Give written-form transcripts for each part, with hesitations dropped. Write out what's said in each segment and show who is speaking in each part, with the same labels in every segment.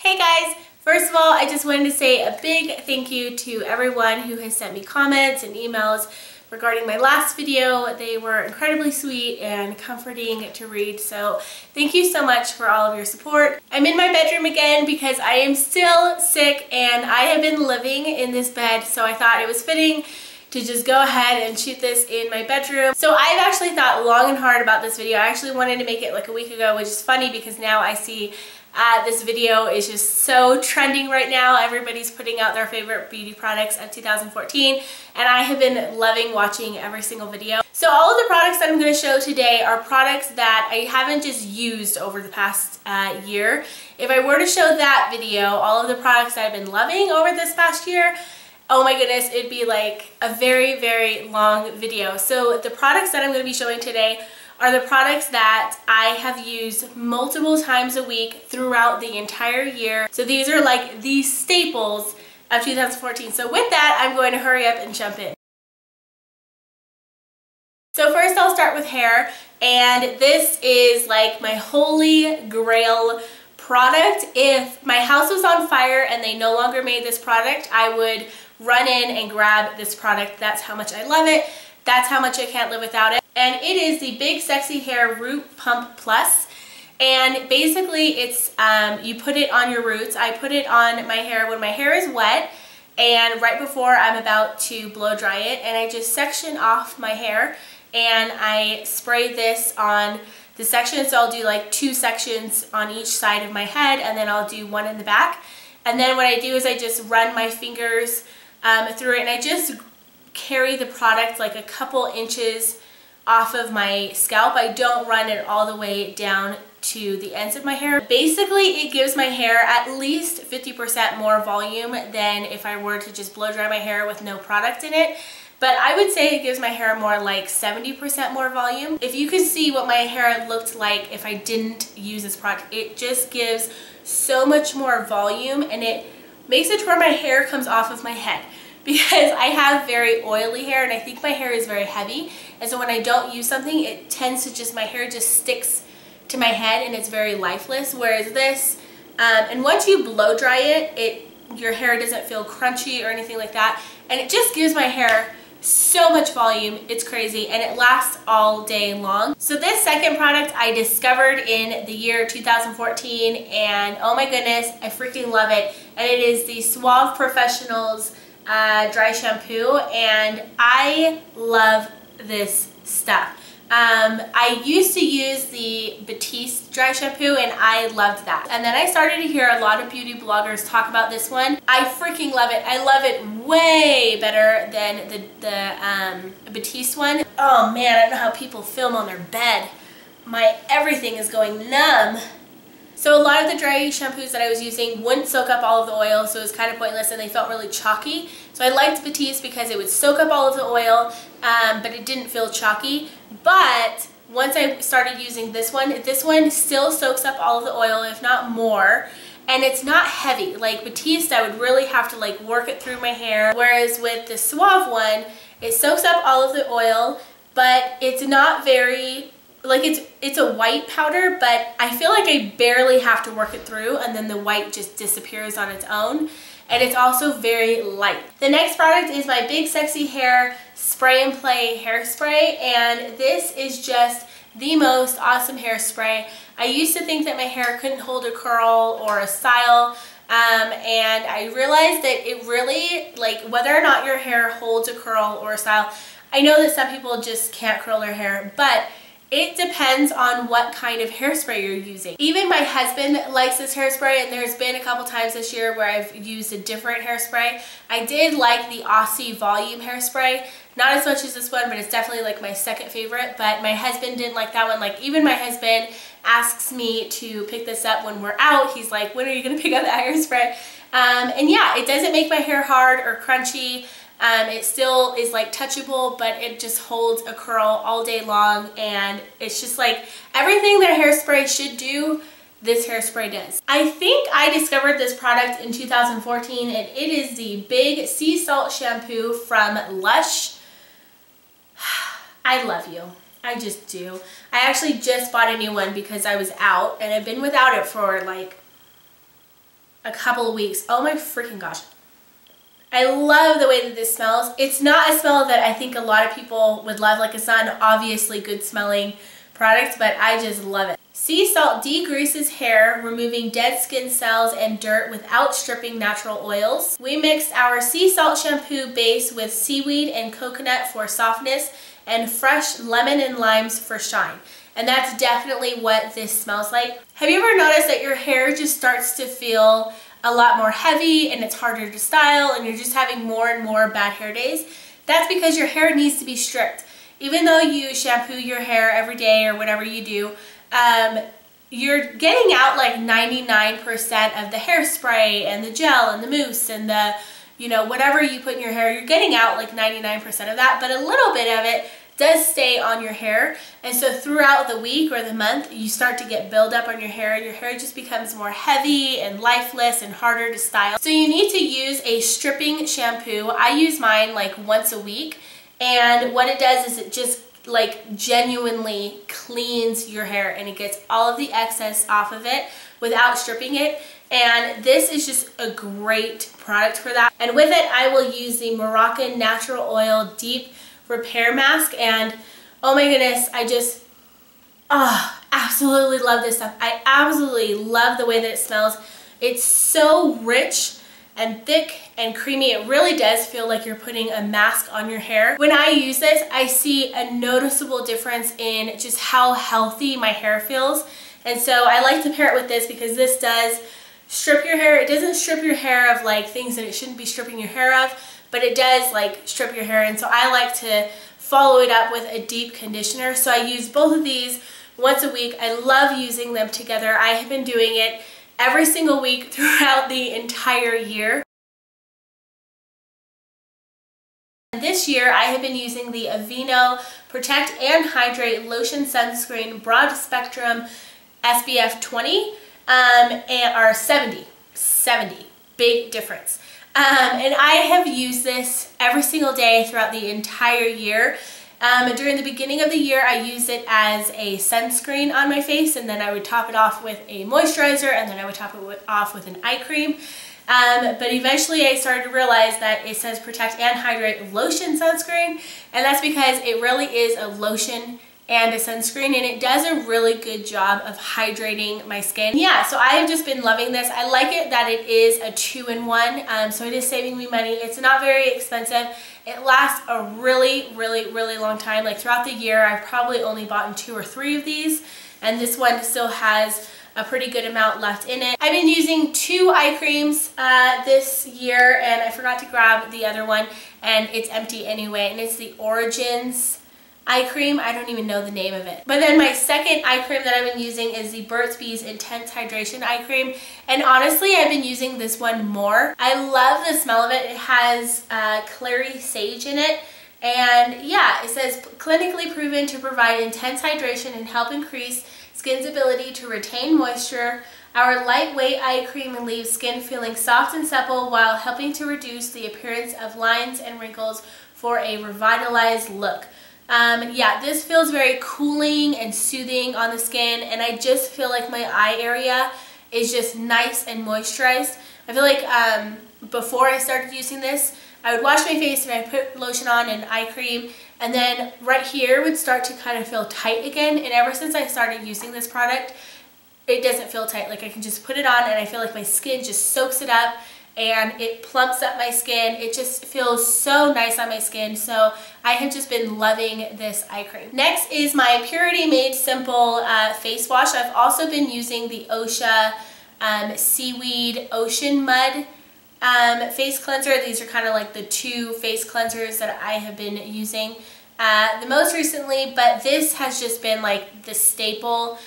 Speaker 1: Hey guys! First of all, I just wanted to say a big thank you to everyone who has sent me comments and emails regarding my last video. They were incredibly sweet and comforting to read, so thank you so much for all of your support. I'm in my bedroom again because I am still sick and I have been living in this bed, so I thought it was fitting to just go ahead and shoot this in my bedroom. So I've actually thought long and hard about this video. I actually wanted to make it like a week ago, which is funny because now I see this video is just so trending right now. Everybody's putting out their favorite beauty products of 2014, and I have been loving watching every single video. So all of the products that I'm going to show today are products that I haven't just used over the past year. If I were to show that video, all of the products that I've been loving over this past year, oh my goodness, it'd be like a very, very long video. So the products that I'm going to be showing today are the products that I have used multiple times a week throughout the entire year. So these are like the staples of 2014. So with that, I'm going to hurry up and jump in. So first I'll start with hair, and this is like my holy grail product. If my house was on fire and they no longer made this product, I would run in and grab this product. That's how much I love it. That's how much I can't live without it. And it is the Big Sexy Hair Root Pump Plus. And basically it's, you put it on your roots. I put it on my hair when my hair is wet and right before I'm about to blow dry it. And I just section off my hair and I spray this on the section. So I'll do like 2 sections on each side of my head, and then I'll do 1 in the back. And then what I do is I just run my fingers through it, and I just carry the product like a couple inches off of my scalp. I don't run it all the way down to the ends of my hair. Basically, it gives my hair at least 50% more volume than if I were to just blow dry my hair with no product in it. But I would say it gives my hair more like 70% more volume. If you could see what my hair looked like if I didn't use this product, it just gives so much more volume, and it makes it to where my hair comes off of my head. Because I have very oily hair and I think my hair is very heavy, and so when I don't use something, it tends to just, my hair just sticks to my head and it's very lifeless. Whereas this, and once you blow dry it, your hair doesn't feel crunchy or anything like that, and it just gives my hair so much volume. It's crazy, and it lasts all day long. So this second product I discovered in the year 2014, and oh my goodness, I freaking love it. And it is the Suave Professionals dry shampoo, and I love this stuff. I used to use the Batiste dry shampoo and I loved that. And then I started to hear a lot of beauty bloggers talk about this one. I freaking love it. I love it way better than the Batiste one. Oh man, I don't know how people film on their bed. My everything is going numb. So a lot of the dry shampoos that I was using wouldn't soak up all of the oil, so it was kind of pointless, and they felt really chalky. So I liked Batiste because it would soak up all of the oil, but it didn't feel chalky. But once I started using this one still soaks up all of the oil, if not more. And it's not heavy. Like Batiste, I would really have to like work it through my hair. Whereas with the Suave one, it soaks up all of the oil, but it's not very, like it's a white powder, but I feel like I barely have to work it through, and then the white just disappears on its own. And it's also very light. The next product is my Big Sexy Hair Spray and Play Hairspray, and this is just the most awesome hairspray. I used to think that my hair couldn't hold a curl or a style, and I realized that it really, like, whether or not your hair holds a curl or a style, I know that some people just can't curl their hair, but it depends on what kind of hairspray you're using. Even my husband likes this hairspray, and there's been a couple times this year where I've used a different hairspray. I did like the Aussie Volume hairspray, not as much as this one, but it's definitely like my second favorite. But my husband didn't like that one. Like, even my husband asks me to pick this up when we're out. He's like, when are you gonna pick up that hairspray? And yeah, it doesn't make my hair hard or crunchy. It still is like touchable, but it just holds a curl all day long, and it's just like everything that hairspray should do, this hairspray does. I think I discovered this product in 2014, and it is the Big Sea Salt Shampoo from Lush. I love you. I just do. I actually just bought a new one because I was out, and I've been without it for like a couple of weeks. Oh my freaking gosh. I love the way that this smells. It's not a smell that I think a lot of people would love. Like, it's not an obviously good smelling product, but I just love it. Sea salt degreases hair, removing dead skin cells and dirt without stripping natural oils. We mixed our sea salt shampoo base with seaweed and coconut for softness and fresh lemon and limes for shine. And that's definitely what this smells like. Have you ever noticed that your hair just starts to feel a lot more heavy and it's harder to style and you're just having more and more bad hair days? That's because your hair needs to be stripped. Even though you shampoo your hair every day or whatever you do, you're getting out like 99% of the hairspray and the gel and the mousse and the, you know, whatever you put in your hair, you're getting out like 99% of that, but a little bit of it does stay on your hair. And so throughout the week or the month, you start to get buildup on your hair and your hair just becomes more heavy and lifeless and harder to style. So you need to use a stripping shampoo. I use mine like once a week, and what it does is it just like genuinely cleans your hair and it gets all of the excess off of it without stripping it. And this is just a great product for that. And with it, I will use the Moroccan Natural Oil Deep Repair Mask, and oh my goodness, I just absolutely love this stuff. I absolutely love the way that it smells. It's so rich and thick and creamy. It really does feel like you're putting a mask on your hair. When I use this, I see a noticeable difference in just how healthy my hair feels. And so I like to pair it with this because this does strip your hair. It doesn't strip your hair of like things that it shouldn't be stripping your hair of, but it does like strip your hair. And so I like to follow it up with a deep conditioner. So I use both of these once a week. I love using them together. I have been doing it every single week throughout the entire year. This year I have been using the Aveeno Protect and Hydrate Lotion Sunscreen Broad Spectrum SPF 20 or 70, big difference. And I have used this every single day throughout the entire year. During the beginning of the year, I used it as a sunscreen on my face, and then I would top it off with a moisturizer, and then I would top it off with an eye cream. But eventually I started to realize that it says Protect and Hydrate Lotion Sunscreen, and that's because it really is a lotion and a sunscreen, and it does a really good job of hydrating my skin. Yeah, so I have just been loving this. I like it that it is a 2-in-1, so it is saving me money. It's not very expensive. It lasts a really long time. Like throughout the year, I've probably only bought 2 or 3 of these, and this one still has a pretty good amount left in it. I've been using 2 eye creams this year, and I forgot to grab the other one, and it's empty anyway, and it's the Origins eye cream. I don't even know the name of it. But then my second eye cream that I've been using is the Burt's Bees Intense Hydration Eye Cream. And honestly, I've been using this one more. I love the smell of it. It has clary sage in it. And yeah, it says clinically proven to provide intense hydration and help increase skin's ability to retain moisture. Our lightweight eye cream leaves skin feeling soft and supple while helping to reduce the appearance of lines and wrinkles for a revitalized look. Yeah, this feels very cooling and soothing on the skin, and I just feel like my eye area is just nice and moisturized. I feel like before I started using this, I would wash my face and I'd put lotion on and eye cream, and then right here would start to kind of feel tight again. And ever since I started using this product, it doesn't feel tight. Like I can just put it on and I feel like my skin just soaks it up and it plumps up my skin. It just feels so nice on my skin. So I have just been loving this eye cream. Next is my Purity Made Simple face wash. I've also been using the OSHA Seaweed Ocean Mud face cleanser. These are kind of like the 2 face cleansers that I have been using the most recently, but this has just been like the staple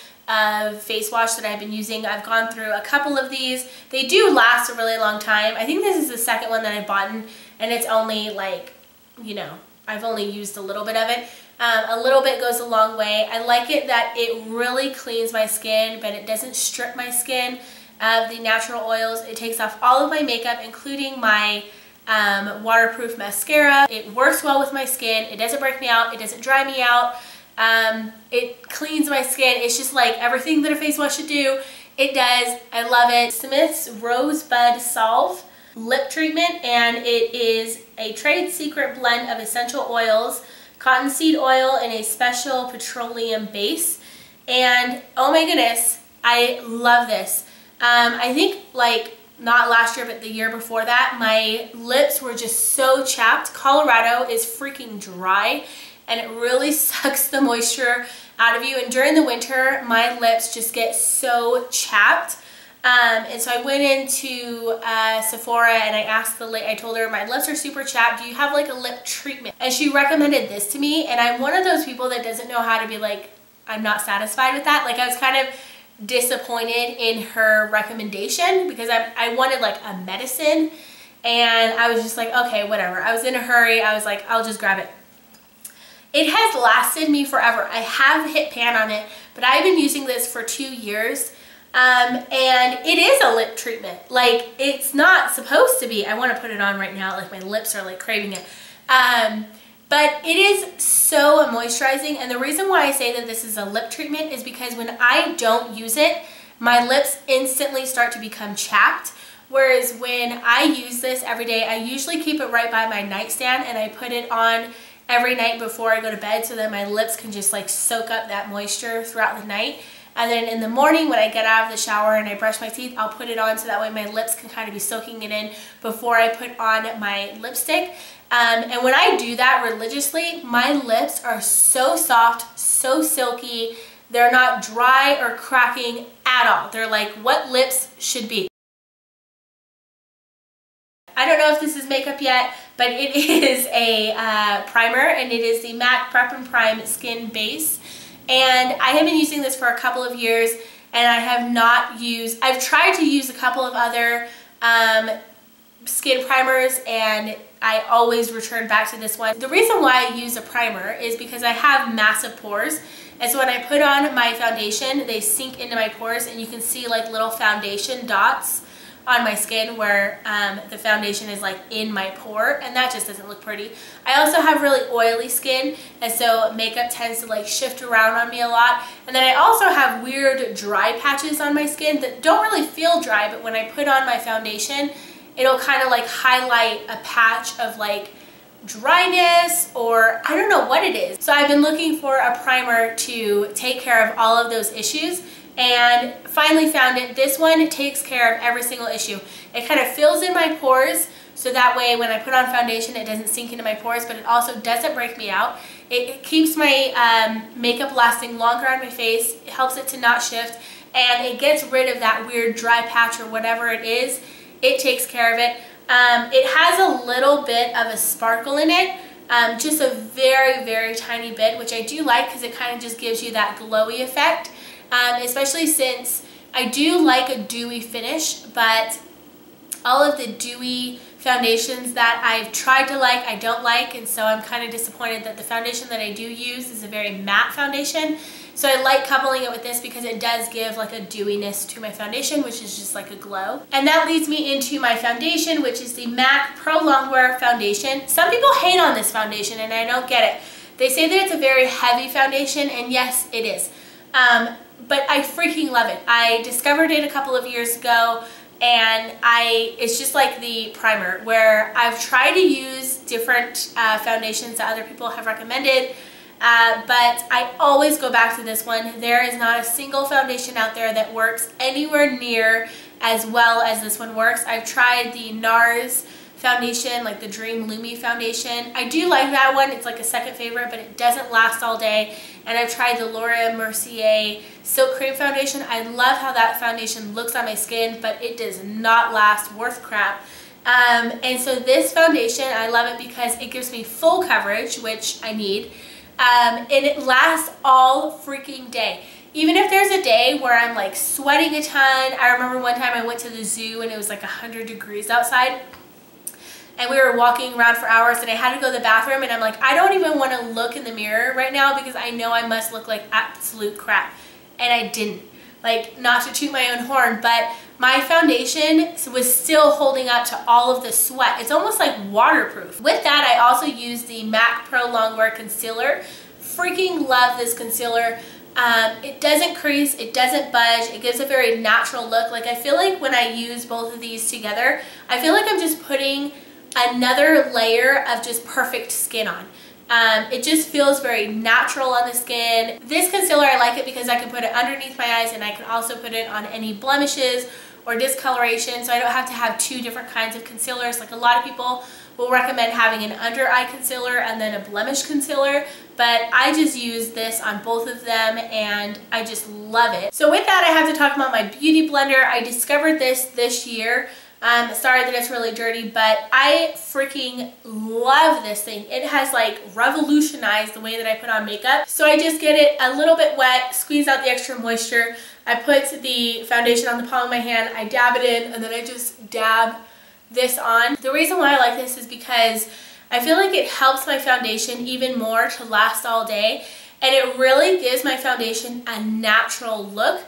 Speaker 1: face wash that I've been using. I've gone through a couple of these. They do last a really long time. I think this is the second one that I've bought, and it's only like, you know, I've only used a little bit of it. A little bit goes a long way. I like it that it really cleans my skin, but it doesn't strip my skin of the natural oils. It takes off all of my makeup, including my waterproof mascara. It works well with my skin. It doesn't break me out. It doesn't dry me out. It cleans my skin. It's just like everything that a face wash should do. It does. I love it. Smith's Rosebud Salve lip treatment, and it is a trade secret blend of essential oils, cottonseed oil, and a special petroleum base. And oh my goodness, I love this. I think like not last year but the year before that, my lips were just so chapped. Colorado is freaking dry and it really sucks the moisture out of you, and during the winter my lips just get so chapped. And so I went into Sephora and I asked the lady, I told her my lips are super chapped, do you have like a lip treatment? And she recommended this to me, and I'm one of those people that doesn't know how to be like, I'm not satisfied with that. Like I was kind of disappointed in her recommendation because I wanted like a medicine, and I was just like, okay, whatever. I was in a hurry. I was like, I'll just grab it. It has lasted me forever. I have hit pan on it, but I've been using this for 2 years. And it is a lip treatment. Like, it's not supposed to be. I want to put it on right now. Like, my lips are like craving it. But it is so moisturizing, and the reason why I say that this is a lip treatment is because when I don't use it, my lips instantly start to become chapped. Whereas when I use this every day, I usually keep it right by my nightstand and I put it on every night before I go to bed so that my lips can just like soak up that moisture throughout the night. And then in the morning when I get out of the shower and I brush my teeth, I'll put it on so that way my lips can kind of be soaking it in before I put on my lipstick. And when I do that religiously, my lips are so soft, so silky. They're not dry or cracking at all. They're like what lips should be. I don't know if this is makeup yet, but it is a primer, and it is the MAC Prep and Prime Skin Base. And I have been using this for a couple of years, and I have not used, I've tried to use a couple of other skin primers, and I always return back to this one. The reason why I use a primer is because I have massive pores, and so when I put on my foundation, they sink into my pores, and you can see like little foundation dots on my skin where the foundation is like in my pore, and that just doesn't look pretty. I also have really oily skin, and so makeup tends to like shift around on me a lot. And then I also have weird dry patches on my skin that don't really feel dry, but when I put on my foundation, it'll kind of like highlight a patch of like dryness, or I don't know what it is. So I've been looking for a primer to take care of all of those issues, and finally found it. This one takes care of every single issue. It kind of fills in my pores, so that way when I put on foundation it doesn't sink into my pores, but it also doesn't break me out. It keeps my makeup lasting longer on my face. It helps it to not shift, and it gets rid of that weird dry patch or whatever it is. It takes care of it. It has a little bit of a sparkle in it, just a very, very tiny bit, which I do like because it kind of just gives you that glowy effect. Especially since I do like a dewy finish, but all of the dewy foundations that I've tried to like, I don't like, and so I'm kind of disappointed that the foundation that I do use is a very matte foundation. So I like coupling it with this because it does give like a dewiness to my foundation, which is just like a glow. And that leads me into my foundation, which is the MAC Pro Longwear Foundation. Some people hate on this foundation, and I don't get it. They say that it's a very heavy foundation, and yes, it is. But I freaking love it. I discovered it a couple of years ago, and it's just like the primer, where I've tried to use different foundations that other people have recommended, but I always go back to this one. There is not a single foundation out there that works anywhere near as well as this one works. I've tried the NARS foundation, like the Dream Lumi foundation. I do like that one. It's like a second favorite, but it doesn't last all day. And I've tried the Laura Mercier Silk Cream foundation. I love how that foundation looks on my skin, but it does not last worth crap. And so this foundation, I love it because it gives me full coverage, which I need, and it lasts all freaking day. Even if there's a day where I'm like sweating a ton. I remember one time I went to the zoo and it was like 100 degrees outside, and we were walking around for hours, and I had to go to the bathroom, and I'm like, I don't even want to look in the mirror right now because I know I must look like absolute crap. And I didn't. Like, not to toot my own horn, but my foundation was still holding up to all of the sweat. It's almost like waterproof. With that, I also used the MAC Pro Longwear Concealer. Freaking love this concealer. It doesn't crease, it doesn't budge, it gives a very natural look. Like I feel like when I use both of these together, I feel like I'm just putting another layer of just perfect skin on. It just feels very natural on the skin. This concealer, I like it because I can put it underneath my eyes and I can also put it on any blemishes or discoloration, so I don't have to have two different kinds of concealers. Like a lot of people will recommend having an under eye concealer and then a blemish concealer, but I just use this on both of them and I just love it. So with that, I have to talk about my beauty blender. I discovered this year. Sorry that it's really dirty, but I freaking love this thing. It has like revolutionized the way that I put on makeup. So I just get it a little bit wet, squeeze out the extra moisture. I put the foundation on the palm of my hand, I dab it in, and then I just dab this on. The reason why I like this is because I feel like it helps my foundation even more to last all day, and it really gives my foundation a natural look.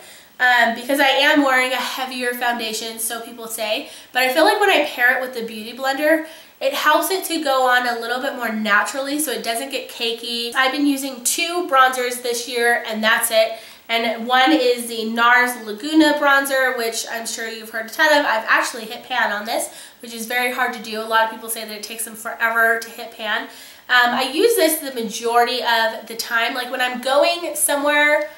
Speaker 1: Because I am wearing a heavier foundation, so people say, but I feel like when I pair it with the Beauty Blender, it helps it to go on a little bit more naturally so it doesn't get cakey. I've been using 2 bronzers this year and that's it. And one is the NARS Laguna bronzer, which I'm sure you've heard a ton of. I've actually hit pan on this, which is very hard to do. A lot of people say that it takes them forever to hit pan. I use this the majority of the time. Like when I'm going somewhere,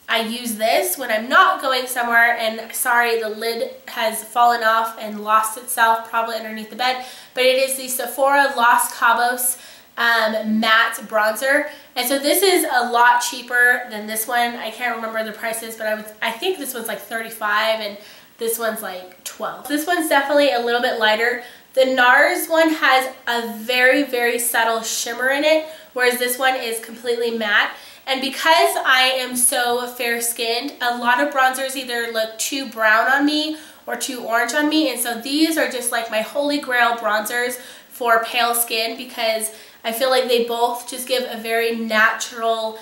Speaker 1: I use this. When I'm not going somewhere, and sorry, the lid has fallen off and lost itself probably underneath the bed, but it is the Sephora Los Cabos matte bronzer. And so this is a lot cheaper than this one. I can't remember the prices, but I think this one's like 35 and this one's like 12. This one's definitely a little bit lighter. The NARS one has a very, very subtle shimmer in it, whereas this one is completely matte. And because I am so fair-skinned, a lot of bronzers either look too brown on me or too orange on me, and so these are just like my holy grail bronzers for pale skin because I feel like they both just give a very natural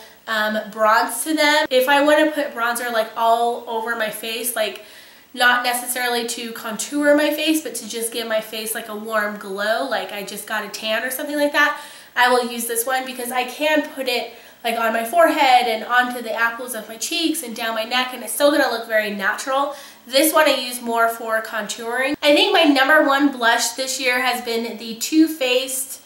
Speaker 1: bronze to them. If I want to put bronzer like all over my face, like not necessarily to contour my face, but to just give my face like a warm glow, like I just got a tan or something like that, I will use this one because I can put it like on my forehead and onto the apples of my cheeks and down my neck, and it's still gonna look very natural. This one I use more for contouring. I think my #1 blush this year has been the Too Faced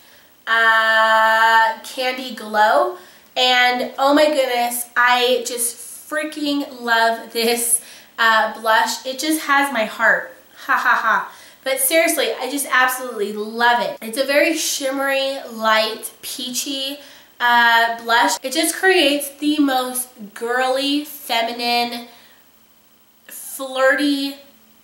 Speaker 1: Candy Glow, and oh my goodness, I just freaking love this blush. It just has my heart, ha ha ha. But seriously, I just absolutely love it. It's a very shimmery, light, peachy blush. It just creates the most girly, feminine, flirty,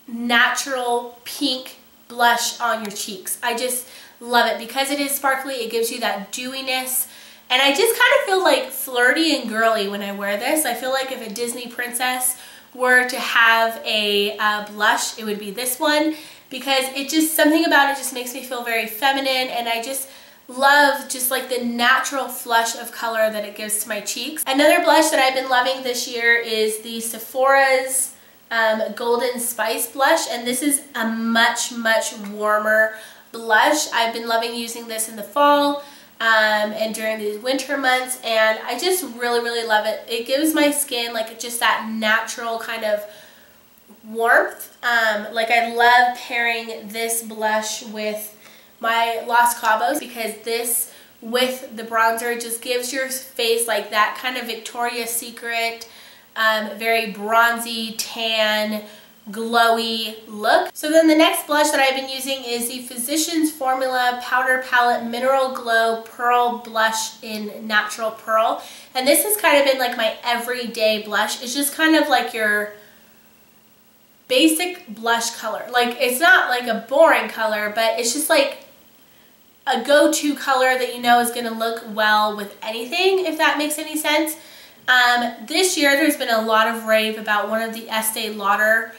Speaker 1: natural pink blush on your cheeks. I just love it. Because it is sparkly, it gives you that dewiness. And I just kind of feel like flirty and girly when I wear this. I feel like if a Disney princess were to have a blush, it would be this one. Because it just, something about it just makes me feel very feminine, and I just love just like the natural flush of color that it gives to my cheeks. Another blush that I've been loving this year is the Sephora's Golden Spice blush, and this is a much, much warmer blush. I've been loving using this in the fall and during these winter months, and I just really, really love it. It gives my skin like just that natural kind of warmth. Like I love pairing this blush with my Los Cabos because this with the bronzer just gives your face like that kind of Victoria's Secret, very bronzy, tan, glowy look. So then the next blush that I've been using is the Physicians Formula Powder Palette Mineral Glow Pearl Blush in Natural Pearl. And this has kind of been like my everyday blush. It's just kind of like your basic blush color. Like it's not like a boring color, but it's just like a go-to color that you know is going to look well with anything, if that makes any sense. This year there's been a lot of rave about one of the Estee Lauder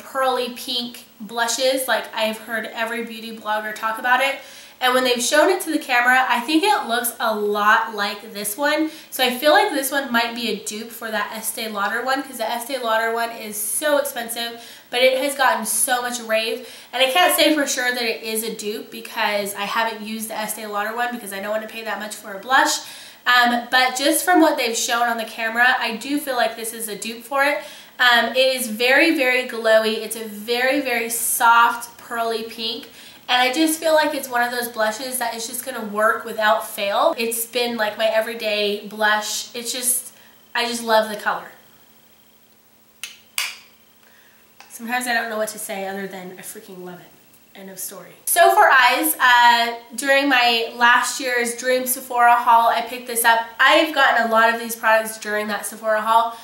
Speaker 1: pearly pink blushes. Like I've heard every beauty blogger talk about it, and when they've shown it to the camera, I think it looks a lot like this one. So I feel like this one might be a dupe for that Estee Lauder one, because the Estee Lauder one is so expensive, but it has gotten so much rave. And I can't say for sure that it is a dupe because I haven't used the Estee Lauder one because I don't want to pay that much for a blush. But just from what they've shown on the camera, I do feel like this is a dupe for it. It is very, very glowy. It's a very, very soft, pearly pink. And I just feel like it's one of those blushes that is just going to work without fail. It's been like my everyday blush. It's just, I just love the color. Sometimes I don't know what to say other than I freaking love it. End of story. So for eyes, during my last year's Dream Sephora haul, I picked this up. I've gotten a lot of these products during that Sephora haul,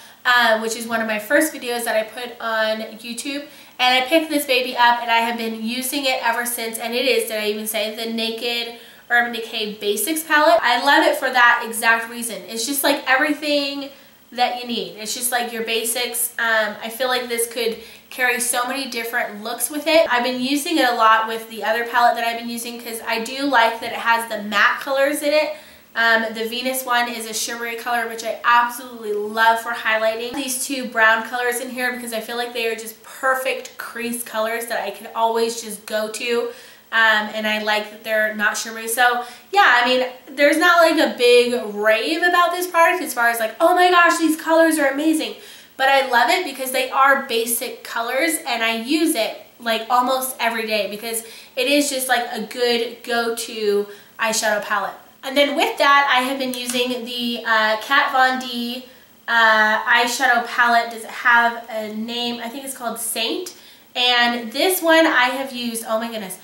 Speaker 1: which is one of my first videos that I put on YouTube. And I picked this baby up and I have been using it ever since. And it is, did I even say, the Naked Urban Decay Basics palette. I love it for that exact reason. It's just like everything that you need. It's just like your basics. I feel like this could carry so many different looks with it. I've been using it a lot with the other palette that I've been using because I do like that it has the matte colors in it. The Venus one is a shimmery color, which I absolutely love for highlighting. These two brown colors in here because I feel like they are just perfect crease colors that I can always just go to. And I like that they're not shimmery. So yeah, I mean, there's not like a big rave about this product as far as like, oh my gosh, these colors are amazing. But I love it because they are basic colors and I use it like almost every day because it is just like a good go-to eyeshadow palette. And then with that, I have been using the Kat Von D eyeshadow palette. Does it have a name? I think it's called Saint. And this one I have used, oh my goodness,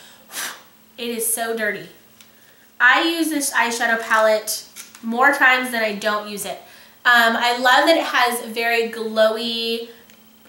Speaker 1: it is so dirty. I use this eyeshadow palette more times than I don't use it. I love that it has very glowy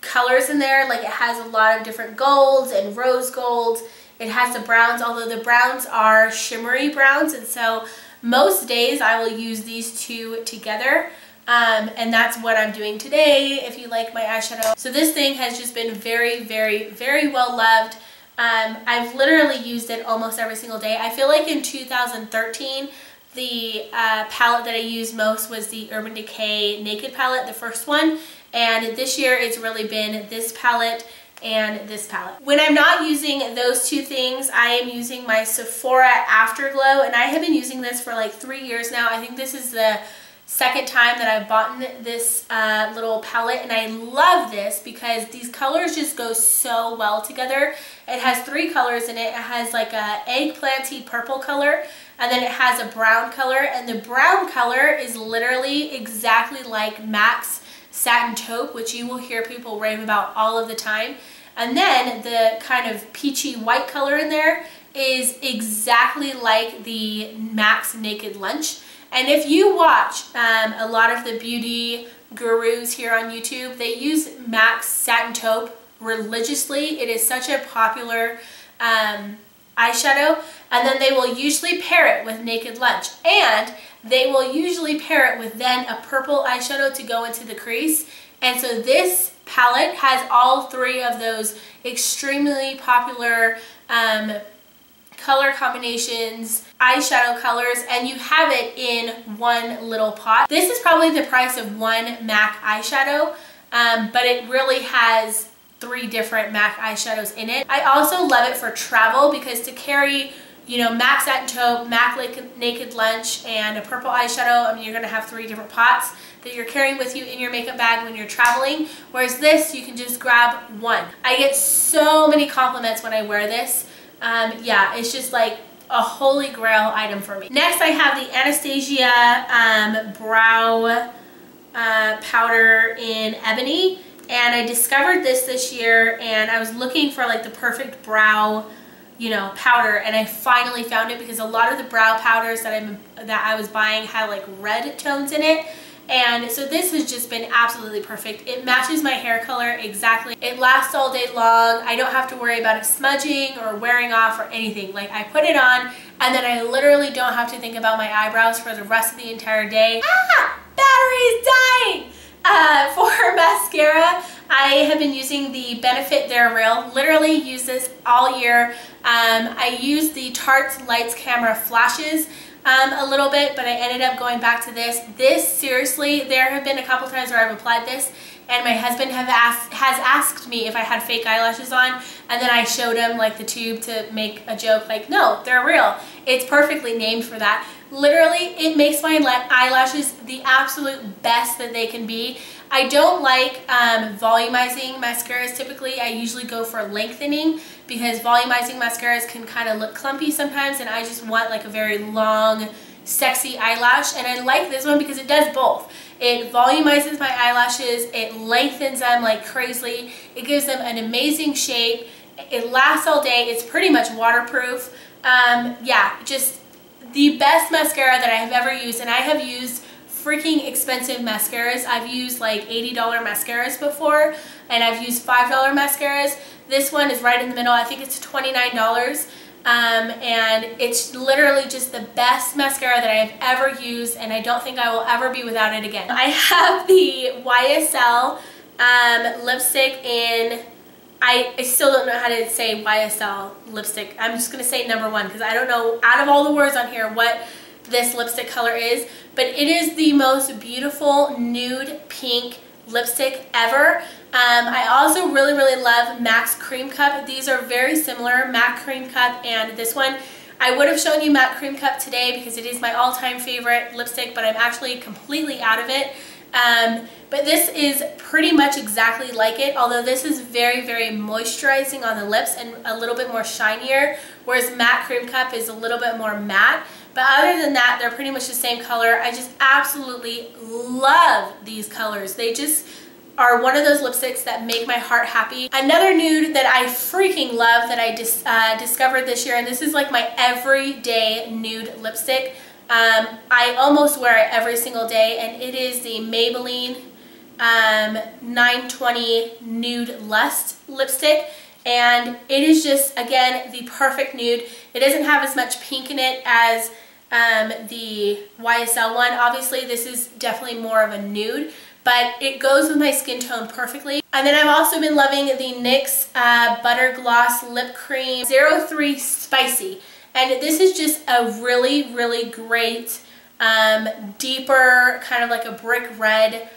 Speaker 1: colors in there. Like it has a lot of different golds and rose golds. It has the browns, although the browns are shimmery browns. And so most days I will use these two together. And that's what I'm doing today if you like my eyeshadow. So this thing has just been very, very, very well loved. I've literally used it almost every single day. I feel like in 2013, the palette that I used most was the Urban Decay Naked palette, the first one. And this year it's really been this palette and this palette. When I'm not using those two things, I am using my Sephora Afterglow. And I have been using this for like 3 years now. I think this is the second time that I've bought this little palette, and I love this because these colors just go so well together. It has 3 colors in it. It has like a eggplanty purple color, and then it has a brown color, and the brown color is literally exactly like MAC's Satin Taupe, which you will hear people rave about all of the time. And then the kind of peachy white color in there is exactly like the MAC's Naked Lunch. And if you watch a lot of the beauty gurus here on YouTube, they use MAC's Satin Taupe religiously. It is such a popular eyeshadow. And then they will usually pair it with Naked Lunch. And they will usually pair it with then a purple eyeshadow to go into the crease. And so this palette has all 3 of those extremely popular color combinations, eyeshadow colors, and you have it in one little pot. This is probably the price of one MAC eyeshadow, but it really has 3 different MAC eyeshadows in it. I also love it for travel because to carry, you know, MAC Satin Taupe, MAC Naked Lunch, and a purple eyeshadow, I mean, you're going to have 3 different pots that you're carrying with you in your makeup bag when you're traveling, whereas this, you can just grab one. I get so many compliments when I wear this. Yeah, it's just like a holy grail item for me. Next, I have the Anastasia brow powder in Ebony, and I discovered this year, and I was looking for like the perfect brow, you know, powder, and I finally found it because a lot of the brow powders that I was buying had like red tones in it. And so this has just been absolutely perfect. It matches my hair color exactly. It lasts all day long. I don't have to worry about it smudging or wearing off or anything. Like I put it on and then I literally don't have to think about my eyebrows for the rest of the entire day. Ah! Battery is dying! For mascara, I have been using the Benefit They're Real. Literally use this all year. I use the Tarte Lights Camera Flashes a little bit, but I ended up going back to this. This, seriously, there have been a couple times where I've applied this, and my husband has asked me if I had fake eyelashes on, and then I showed him like the tube to make a joke like, no, they're real. It's perfectly named for that. Literally, it makes my eyelashes the absolute best that they can be. I don't like volumizing mascaras typically. I usually go for lengthening because volumizing mascaras can kind of look clumpy sometimes, and I just want like a very long, sexy eyelash. And I like this one because it does both. It volumizes my eyelashes, it lengthens them like crazy, it gives them an amazing shape, it lasts all day, it's pretty much waterproof. Yeah, just the best mascara that I have ever used, and I have used freaking expensive mascaras. I've used like $80 mascaras before, and I've used $5 mascaras. This one is right in the middle. I think it's $29. And it's literally just the best mascara that I have ever used, and I don't think I will ever be without it again. I have the YSL lipstick in, I still don't know how to say YSL lipstick. I'm just going to say number 1 because I don't know out of all the words on here what this lipstick color is, but it is the most beautiful nude pink lipstick ever. I also really love MAC's Cream Cup. These are very similar, MAC Cream Cup and this one. I would have shown you MAC Cream Cup today because it is my all-time favorite lipstick, but I'm actually completely out of it. But this is pretty much exactly like it, although this is very moisturizing on the lips and a little bit more shinier, whereas MAC Cream Cup is a little bit more matte. But other than that, they're pretty much the same color. I just absolutely love these colors. They just are one of those lipsticks that make my heart happy. Another nude that I freaking love that I discovered this year, and this is like my everyday nude lipstick. I almost wear it every single day, and it is the Maybelline 920 Nude Lust lipstick. And it is just, again, the perfect nude. It doesn't have as much pink in it as the YSL one. Obviously, this is definitely more of a nude, but it goes with my skin tone perfectly. And then I've also been loving the NYX Butter Gloss Lip Cream 03 Spicy. And this is just a really great, deeper, kind of like a brick red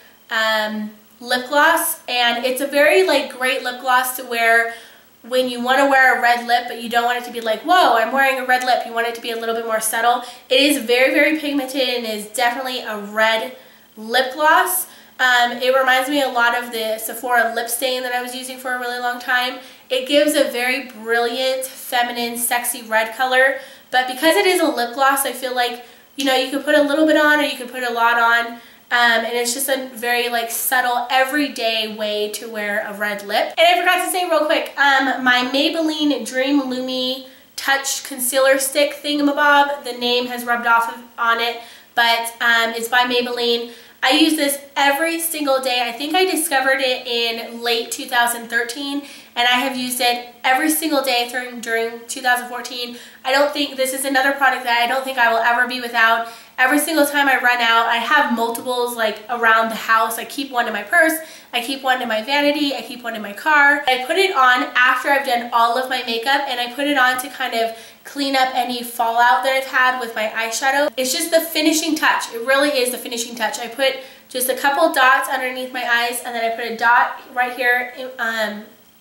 Speaker 1: lip gloss. And it's a very like great lip gloss to wear when you want to wear a red lip, but you don't want it to be like, whoa, I'm wearing a red lip. You want it to be a little bit more subtle. It is very pigmented and is definitely a red lip gloss. It reminds me a lot of the Sephora lip stain that I was using for a really long time. It gives a very brilliant, feminine, sexy red color, but because it is a lip gloss, I feel like, you know, you could put a little bit on or you could put a lot on. And it's just a very like subtle everyday way to wear a red lip. And I forgot to say real quick, my Maybelline Dream Lumi Touch Concealer Stick thingamabob, the name has rubbed off on it, but it's by Maybelline. I use this every single day. I think I discovered it in late 2013, and I have used it every single day during 2014. I don't think this is another product that I don't think I will ever be without. Every single time I run out, I have multiples like around the house. I keep one in my purse, I keep one in my vanity, I keep one in my car. I put it on after I've done all of my makeup, and I put it on to kind of clean up any fallout that I've had with my eyeshadow. It's just the finishing touch. It really is the finishing touch. I put just a couple dots underneath my eyes, and then I put a dot right here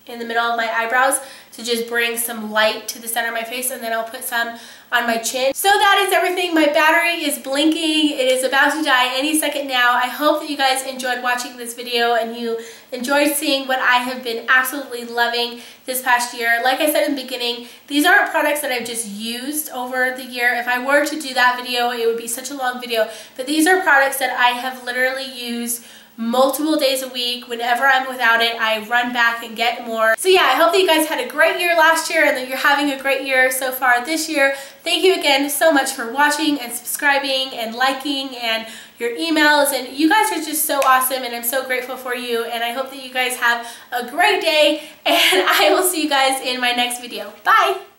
Speaker 1: in the middle of my eyebrows to just bring some light to the center of my face, and then I'll put some on my chin. So that is everything. My battery is blinking. It is about to die any second now. I hope that you guys enjoyed watching this video and you enjoyed seeing what I have been absolutely loving this past year. Like I said in the beginning, these aren't products that I've just used over the year. If I were to do that video, it would be such a long video, but these are products that I have literally used multiple days a week. Whenever I'm without it, I run back and get more. So yeah, I hope that you guys had a great year last year and that you're having a great year so far this year. Thank you again so much for watching and subscribing and liking and your emails, and you guys are just so awesome, and I'm so grateful for you, and I hope that you guys have a great day, and I will see you guys in my next video. Bye!